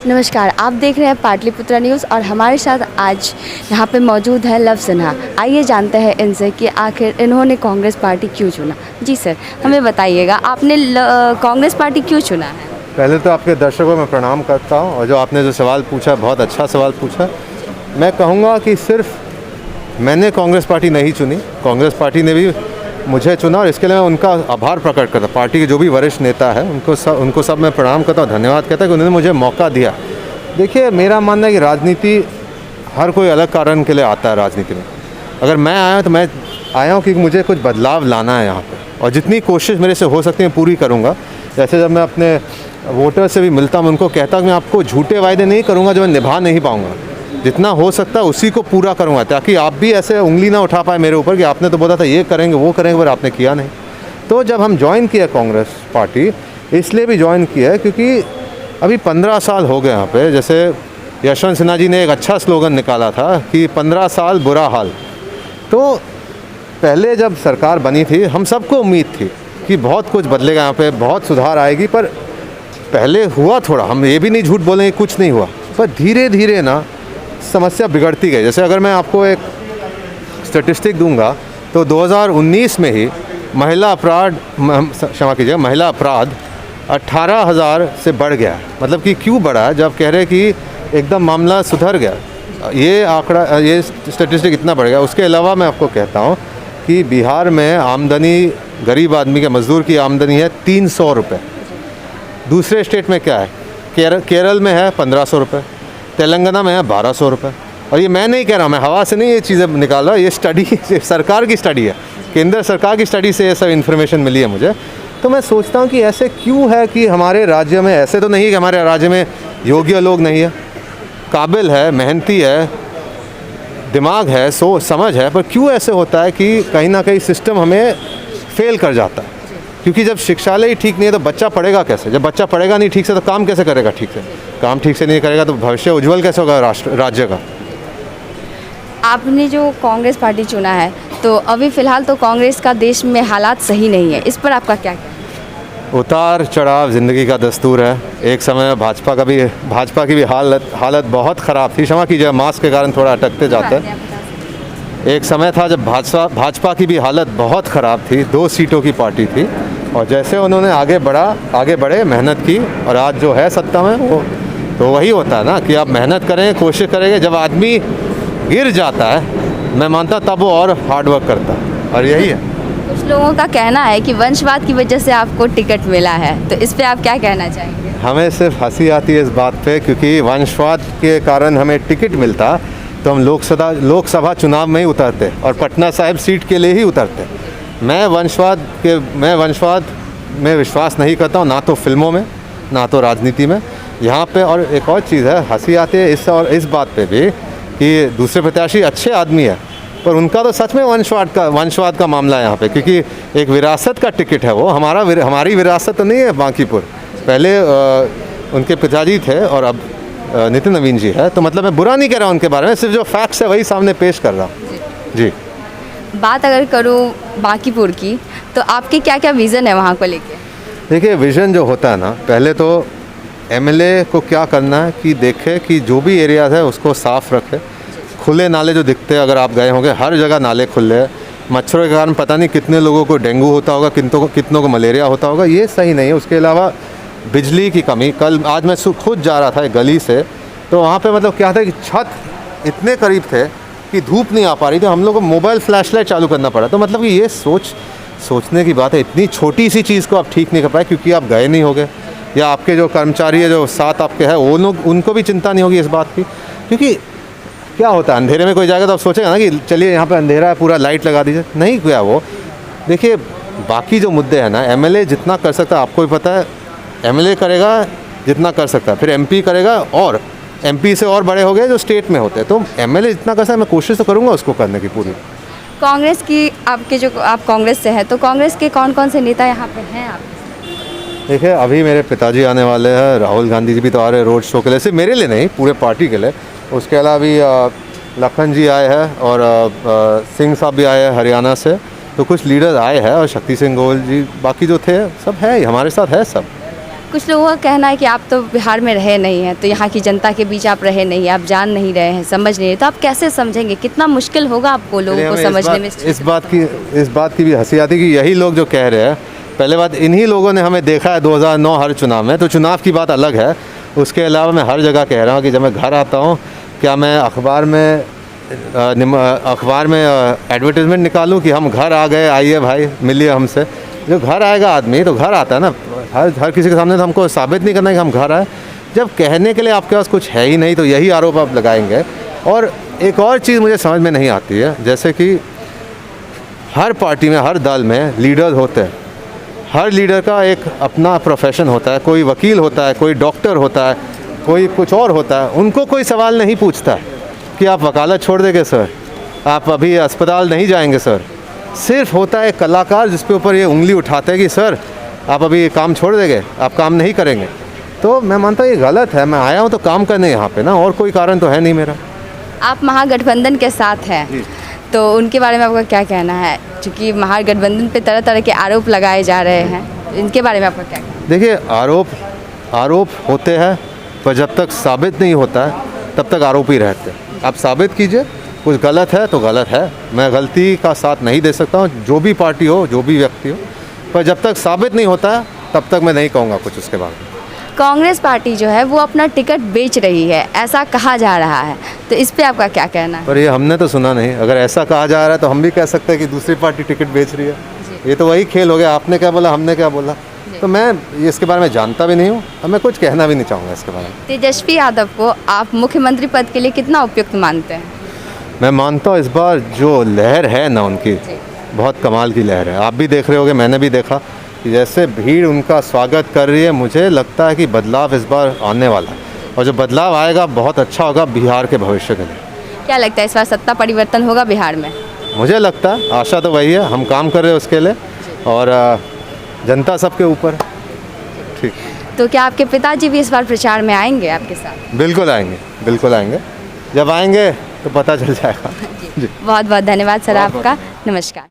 नमस्कार, आप देख रहे हैं पाटलिपुत्रा न्यूज़ और हमारे साथ आज यहाँ पे मौजूद है लव सिन्हा। आइए जानते हैं इनसे कि आखिर इन्होंने कांग्रेस पार्टी क्यों चुना। जी सर, हमें बताइएगा आपने कांग्रेस पार्टी क्यों चुना है। पहले तो आपके दर्शकों में प्रणाम करता हूँ और जो आपने जो सवाल पूछा बहुत अच्छा सवाल पूछा। मैं कहूँगा कि सिर्फ मैंने कांग्रेस पार्टी नहीं चुनी, कांग्रेस पार्टी ने भी मुझे चुना और इसके लिए मैं उनका आभार प्रकट करता। पार्टी के जो भी वरिष्ठ नेता है उनको सब मैं प्रणाम करता हूँ, धन्यवाद कहता हूँ कि उन्होंने मुझे मौका दिया। देखिए, मेरा मानना है कि राजनीति हर कोई अलग कारण के लिए आता है राजनीति में। अगर मैं आया तो मैं आया हूँ कि मुझे कुछ बदलाव लाना है यहाँ पर, और जितनी कोशिश मेरे से हो सकती है पूरी करूँगा। जैसे जब मैं अपने वोटर से भी मिलता हूँ, उनको कहता हूँ कि मैं आपको झूठे वायदे नहीं करूँगा जो मैं निभा नहीं पाऊँगा, जितना हो सकता है उसी को पूरा करूँगा, ताकि आप भी ऐसे उंगली ना उठा पाए मेरे ऊपर कि आपने तो बोला था ये करेंगे वो करेंगे पर आपने किया नहीं। तो जब हम ज्वाइन किया कांग्रेस पार्टी, इसलिए भी ज्वाइन किया है क्योंकि अभी 15 साल हो गए यहाँ पे। जैसे यशवंत सिन्हा जी ने एक अच्छा स्लोगन निकाला था कि 15 साल बुरा हाल। तो पहले जब सरकार बनी थी हम सबको उम्मीद थी कि बहुत कुछ बदलेगा, यहाँ पे बहुत सुधार आएगी, पर पहले हुआ थोड़ा, हम ये भी नहीं झूठ बोलेंगे कुछ नहीं हुआ, पर धीरे धीरे ना समस्या बिगड़ती गई। जैसे अगर मैं आपको एक स्टैटिस्टिक दूंगा तो 2019 में ही महिला अपराध 18,000 से बढ़ गया। मतलब कि क्यों बढ़ा, जब कह रहे कि एकदम मामला सुधर गया, ये आंकड़ा, ये स्टैटिस्टिक इतना बढ़ गया। उसके अलावा मैं आपको कहता हूँ कि बिहार में आमदनी, गरीब आदमी के, मज़दूर की आमदनी है 300 रुपये। दूसरे स्टेट में क्या है, केरल में है 1500 रुपये, तेलंगाना में है 1200 रुपये। और ये मैं नहीं कह रहा हूँ, मैं हवा से नहीं ये चीज़ें निकाल रहा, ये स्टडी सरकार की स्टडी है, केंद्र सरकार की स्टडी से ये सब इन्फॉर्मेशन मिली है मुझे। तो मैं सोचता हूँ कि ऐसे क्यों है कि हमारे राज्य में, ऐसे तो नहीं कि हमारे राज्य में योग्य लोग नहीं है, काबिल है, मेहनती है, दिमाग है, सोच समझ है, पर क्यों ऐसे होता है कि कहीं ना कहीं सिस्टम हमें फेल कर जाता है। क्योंकि जब शिक्षालय ही ठीक नहीं है तो बच्चा पढ़ेगा कैसे, जब बच्चा पढ़ेगा नहीं ठीक से तो काम कैसे करेगा, ठीक से काम ठीक से नहीं करेगा तो भविष्य उज्जवल कैसे होगा राज्य का। आपने जो कांग्रेस पार्टी चुना है तो अभी फ़िलहाल तो कांग्रेस का देश में हालात सही नहीं है, इस पर आपका क्या कहना है। उतार चढ़ाव ज़िंदगी का दस्तूर है। एक समय भाजपा की भी हालत बहुत ख़राब थी, क्षमा कीजिए मास्क के कारण थोड़ा अटकते जाते हैं। एक समय था जब भाजपा की भी हालत बहुत ख़राब थी, 2 सीटों की पार्टी थी, और जैसे उन्होंने आगे बढ़े, मेहनत की, और आज जो है सत्ता में वो तो वही होता है ना कि आप मेहनत करें, कोशिश करेंगे, जब आदमी गिर जाता है मैं मानता तब वो और हार्ड वर्क करता है, और यही है। कुछ लोगों का कहना है कि वंशवाद की वजह से आपको टिकट मिला है, तो इस पे आप क्या कहना चाहेंगे। हमें सिर्फ हंसी आती है इस बात पे, क्योंकि वंशवाद के कारण हमें टिकट मिलता तो हम लोकसभा चुनाव में ही उतरते और पटना साहिब सीट के लिए ही उतरते। मैं वंशवाद में विश्वास नहीं करता हूँ, ना तो फिल्मों में ना तो राजनीति में। यहाँ पे और एक और चीज़ है, हंसी आती है इस बात पे भी कि दूसरे प्रत्याशी अच्छे आदमी है, पर उनका तो सच में वंशवाद का मामला है यहाँ पे, क्योंकि एक विरासत का टिकट है वो। हमारी विरासत तो नहीं है बांकीपुर, पहले उनके पिताजी थे और अब नितिन नवीन जी है। तो मतलब मैं बुरा नहीं कह रहा उनके बारे में, सिर्फ जो फैक्ट्स है वही सामने पेश कर रहा हूँ। जी, बात अगर करूँ बांकीपुर की, तो आपके क्या क्या विज़न है वहाँ को लेके। देखिए, विज़न जो होता है ना, पहले तो एमएलए को क्या करना है कि देखे कि जो भी एरियाज है उसको साफ़ रखे। खुले नाले जो दिखते हैं, अगर आप गए होंगे, हर जगह नाले खुले हैं। मच्छरों के कारण पता नहीं कितने लोगों को डेंगू होता होगा, कितनों को मलेरिया होता होगा, ये सही नहीं है। उसके अलावा बिजली की कमी, आज मैं खुद जा रहा था एक गली से, तो वहाँ पे मतलब क्या था कि छत इतने करीब थे कि धूप नहीं आ पा रही थी, हम लोग को मोबाइल फ्लैशलाइट चालू करना पड़ा। तो मतलब कि ये सोचने की बात है, इतनी छोटी सी चीज़ को आप ठीक नहीं कर पाए क्योंकि आप गए नहीं होगे, या आपके जो कर्मचारी है जो साथ आपके हैं वो लोग, उनको भी चिंता नहीं होगी इस बात की। क्योंकि क्या होता है, अंधेरे में कोई जाएगा तो आप सोचेगा ना कि चलिए यहाँ पे अंधेरा है पूरा लाइट लगा दीजिए, नहीं किया वो। देखिए, बाकी जो मुद्दे हैं ना, एमएलए जितना कर सकता है आपको भी पता है, एमएलए करेगा जितना कर सकता है, फिर एमपी करेगा, और एमपी से और बड़े हो गए जो स्टेट में होते हैं। तो एमएलए जितना कर सकता है मैं कोशिश तो करूँगा उसको करने की पूरी। कांग्रेस की आप कांग्रेस से हैं, तो कांग्रेस के कौन कौन से नेता यहाँ पे हैं आप। देखिए, अभी मेरे पिताजी आने वाले हैं, राहुल गांधी जी भी तो आ रहे हैं रोड शो के लिए, सिर्फ मेरे लिए नहीं पूरे पार्टी के लिए। उसके अलावा भी लखन जी आए हैं और सिंह साहब भी आए हैं हरियाणा से, तो कुछ लीडर आए हैं, और शक्ति सिंह गोयल जी, बाकी जो थे सब है हमारे साथ है सब। कुछ लोगों का कहना है कि आप तो बिहार में रहे नहीं हैं, तो यहाँ की जनता के बीच आप रहे नहीं, आप जान नहीं रहे हैं, समझ नहीं रहे, तो आप कैसे समझेंगे? कितना मुश्किल होगा आपको लोगों को हमें समझने में? इस बात की भी हंसी आती है कि यही लोग जो कह रहे हैं, पहले बात इन्हीं लोगों ने हमें देखा है 2009 हर चुनाव में, तो चुनाव की बात अलग है। उसके अलावा मैं हर जगह कह रहा हूँ कि जब मैं घर आता हूँ, क्या मैं अखबार में एडवर्टीज़मेंट निकालूं कि हम घर आ गए, आइए भाई मिलिए हमसे। जो घर आएगा आदमी तो घर आता है ना, हर किसी के सामने तो हमको साबित नहीं करना है कि हम घर आए। जब कहने के लिए आपके पास कुछ है ही नहीं तो यही आरोप आप लगाएंगे। और एक और चीज़ मुझे समझ में नहीं आती है, जैसे कि हर पार्टी में, हर दल में लीडर होते हैं, हर लीडर का एक अपना प्रोफेशन होता है, कोई वकील होता है, कोई डॉक्टर होता है, कोई कुछ और होता है। उनको कोई सवाल नहीं पूछता है कि आप वकालत छोड़ देंगे सर, आप अभी अस्पताल नहीं जाएंगे सर। सिर्फ होता है एक कलाकार जिसके ऊपर ये उंगली उठाते हैं कि सर आप अभी काम छोड़ देंगे, आप काम नहीं करेंगे। तो मैं मानता हूँ ये गलत है। मैं आया हूँ तो काम करने यहाँ पे ना, और कोई कारण तो है नहीं मेरा। आप महागठबंधन के साथ हैं, तो उनके बारे में आपका क्या कहना है? क्योंकि महागठबंधन पे तरह तरह के आरोप लगाए जा रहे हैं, इनके बारे में आपका क्या कहना है? देखिए, आरोप होते हैं, पर जब तक साबित नहीं होता है तब तक आरोप ही रहते हैं। आप साबित कीजिए, कुछ गलत है तो गलत है। मैं गलती का साथ नहीं दे सकता हूँ, जो भी पार्टी हो, जो भी व्यक्ति हो, पर जब तक साबित नहीं होता है तब तक मैं नहीं कहूँगा कुछ उसके बारे में। कांग्रेस पार्टी जो है वो अपना टिकट बेच रही है, ऐसा कहा जा रहा है, तो इस पे आपका क्या कहना है? पर ये हमने तो सुना नहीं। अगर ऐसा कहा जा रहा है तो हम भी कह सकते हैं कि दूसरी पार्टी टिकट बेच रही है। ये तो वही खेल हो गया, आपने क्या बोला, हमने क्या बोला। तो मैं इसके बारे में जानता भी नहीं हूँ और मैं कुछ कहना भी नहीं चाहूँगा इसके बारे में। तेजस्वी यादव को आप मुख्यमंत्री पद के लिए कितना उपयुक्त मानते हैं? मैं मानता हूँ इस बार जो लहर है ना उनकी, बहुत कमाल की लहर है। आप भी देख रहे होगे, मैंने भी देखा कि जैसे भीड़ उनका स्वागत कर रही है। मुझे लगता है कि बदलाव इस बार आने वाला है, और जो बदलाव आएगा बहुत अच्छा होगा बिहार के भविष्य के लिए। क्या लगता है इस बार सत्ता परिवर्तन होगा बिहार में? मुझे लगता है, आशा तो वही है, हम काम कर रहे हैं उसके लिए, और जनता सबके ऊपर है। ठीक। तो क्या आपके पिताजी भी इस बार प्रचार में आएंगे आपके साथ? बिल्कुल आएंगे, बिल्कुल आएंगे। जब आएंगे तो पता चल जाएगा। बहुत बहुत धन्यवाद सर आपका। नमस्कार।